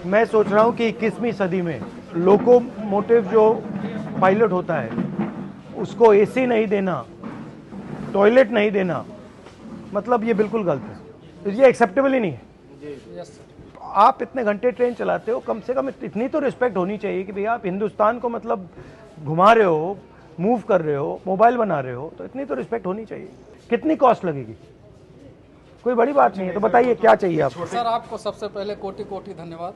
मैं सोच रहा हूँ कि 21वीं सदी में लोकोमोटिव जो पायलट होता है उसको एसी नहीं देना, टॉयलेट नहीं देना, मतलब ये बिल्कुल गलत है, ये एक्सेप्टेबल ही नहीं है। आप इतने घंटे ट्रेन चलाते हो, कम से कम इतनी तो रिस्पेक्ट होनी चाहिए कि भैया आप हिंदुस्तान को मतलब घुमा रहे हो, मूव कर रहे हो, मोबाइल बना रहे हो, तो इतनी तो रिस्पेक्ट होनी चाहिए। कितनी कॉस्ट लगेगी? कोई बड़ी बात नहीं है, तो बताइए क्या चाहिए आपको? सर आपको सबसे पहले कोटि कोटि धन्यवाद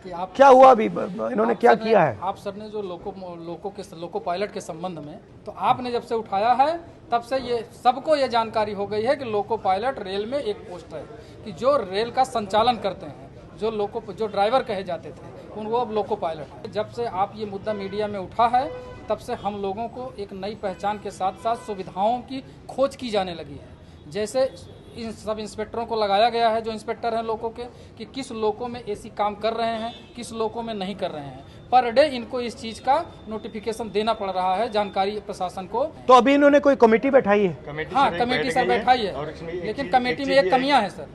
कि आप क्या हुआ अभी, इन्होंने क्या किया है? आप सर ने जो लोको पायलट के संबंध में तो आपने जब से उठाया है तब से ये सबको ये जानकारी हो गई है कि लोको पायलट रेल में एक पोस्ट है कि जो रेल का संचालन करते हैं, जो ड्राइवर कहे जाते थे वो अब लोको पायलट है। जब से आप ये मुद्दा मीडिया में उठा है तब से हम लोगों को एक नई पहचान के साथ साथ सुविधाओं की खोज की जाने लगी है। जैसे इन सब इंस्पेक्टरों को लगाया गया है, जो इंस्पेक्टर हैं लोगों के, कि किस लोगों में एसी काम कर रहे हैं, किस लोगों में नहीं कर रहे हैं। पर डे इनको इस चीज़ का नोटिफिकेशन देना पड़ रहा है जानकारी प्रशासन को। तो अभी इन्होंने कोई कमेटी बैठाई है? हाँ, कमेटी सर बैठाई है, लेकिन कमेटी में एक कमियां है सर।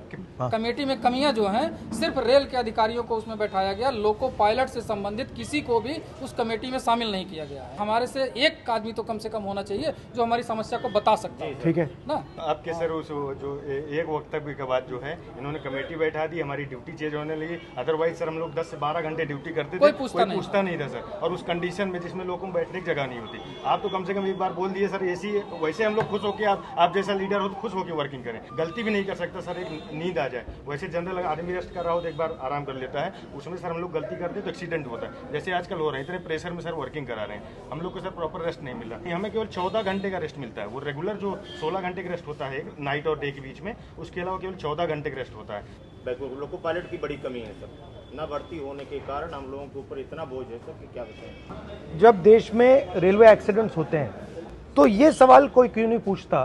कमेटी में कमियां जो हैं, सिर्फ रेल के अधिकारियों को उसमें बैठाया गया, लोको पायलट से संबंधित किसी को भी उस कमेटी में शामिल नहीं किया गया है। हमारे से एक आदमी तो कम से कम होना चाहिए जो हमारी समस्या को बता सकता है। ठीक है ना? आपके सर उस जो एक वक्तव्य के बाद जो है इन्होंने कमेटी बैठा दी, हमारी ड्यूटी चेंज होने लगी। अदरवाइज सर हम लोग 10 से 12 घंटे ड्यूटी करते थे, कोई पूछता नहीं था सर। और उस कंडीशन में जिसमें लोगों को बैठने की जगह नहीं होती, आप तो कम से कम एक बार बोल दिए सर एसी, वैसे हम लोग खुश होकर आप जैसा लीडर हो तो खुश होकर वर्किंग करें। गलती भी नहीं कर सकता सर, एक नींद आ जाए। वैसे जनरल आदमी रेस्ट कर रहा हो तो एक बार आराम कर लेता है, उसमें सर हम लोग गलती करते हैं तो एक्सीडेंट होता है। जैसे आजकल हो रहे हैं, इतने प्रेशर में सर वर्किंग करा रहे हैं, हम लोग को सर प्रॉपर रेस्ट नहीं मिल रहा। हमें केवल 14 घंटे का रेस्ट मिलता है। वो रेगुलर जो 16 घंटे का रेस्ट होता है नाइट और डे के बीच में, उसके अलावा केवल 14 घंटे का रेस्ट होता है। लोको पायलट की बड़ी कमी है सर, न भर्ती होने के कारण हम लोगों के ऊपर इतना बोझ है सर कि क्या बताएं। जब देश में रेलवे एक्सीडेंट्स होते हैं तो ये सवाल कोई क्यों नहीं पूछता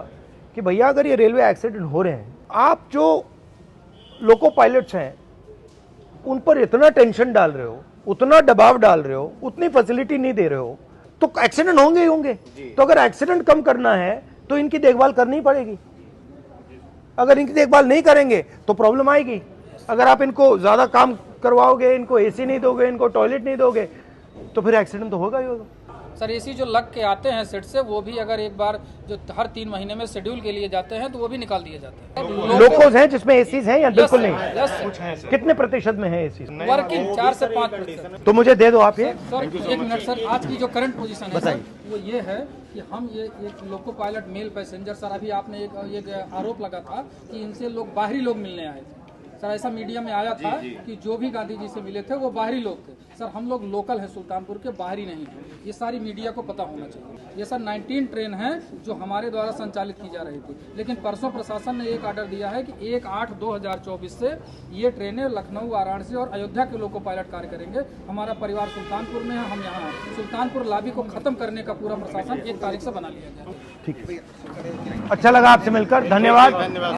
कि भैया अगर ये रेलवे एक्सीडेंट हो रहे हैं, आप जो लोको पायलट्स हैं उन पर इतना टेंशन डाल रहे हो, उतना दबाव डाल रहे हो, उतनी फैसिलिटी नहीं दे रहे हो, तो एक्सीडेंट होंगे ही होंगे। तो अगर एक्सीडेंट कम करना है तो इनकी देखभाल करनी पड़ेगी। अगर इनकी देखभाल नहीं करेंगे तो प्रॉब्लम आएगी। अगर आप इनको ज्यादा काम करवाओगे, इनको एसी नहीं दोगे, इनको टॉयलेट नहीं दोगे, तो फिर एक्सीडेंट तो होगा ही होगा। सर एसी जो लग के आते हैं सेट से, वो भी अगर एक बार जो हर 3 महीने में शेड्यूल के लिए जाते हैं तो वो भी निकाल दिए जाते हैं। लोकोस हैं जिसमें एसीज हैं या बिल्कुल नहीं? कुछ है सर। कितने प्रतिशत में है एसी? वर्किंग 4 से 5%। तो मुझे दे दो आप ये। सर 1 मिनट सर, आज की जो करंट पोजीशन है सर, वो ये है कि हम ये एक loco pilot mail passenger, sir अभी आपने एक आरोप लगा था कि इनसे लोग बाहरी लोग मिलने आए थे। सर ऐसा मीडिया में आया था कि जो भी गांधी जी से मिले थे वो बाहरी लोग थे। सर हम लोग लोकल हैं, सुल्तानपुर के, बाहरी नहीं हैं। ये सारी मीडिया को पता होना चाहिए। ये सर 19 ट्रेन हैं जो हमारे द्वारा संचालित की जा रही थी, लेकिन परसों प्रशासन ने एक ऑर्डर दिया है कि 1/8/2024 से ये ट्रेनें लखनऊ, वाराणसी और अयोध्या के लोको पायलट कार्य करेंगे। हमारा परिवार सुल्तानपुर में है, हम यहाँ हैं। सुल्तानपुर लॉबी को खत्म करने का पूरा प्रशासन 1 तारीख से बना लिया गया। ठीक है, अच्छा लगा आपसे मिलकर, धन्यवाद।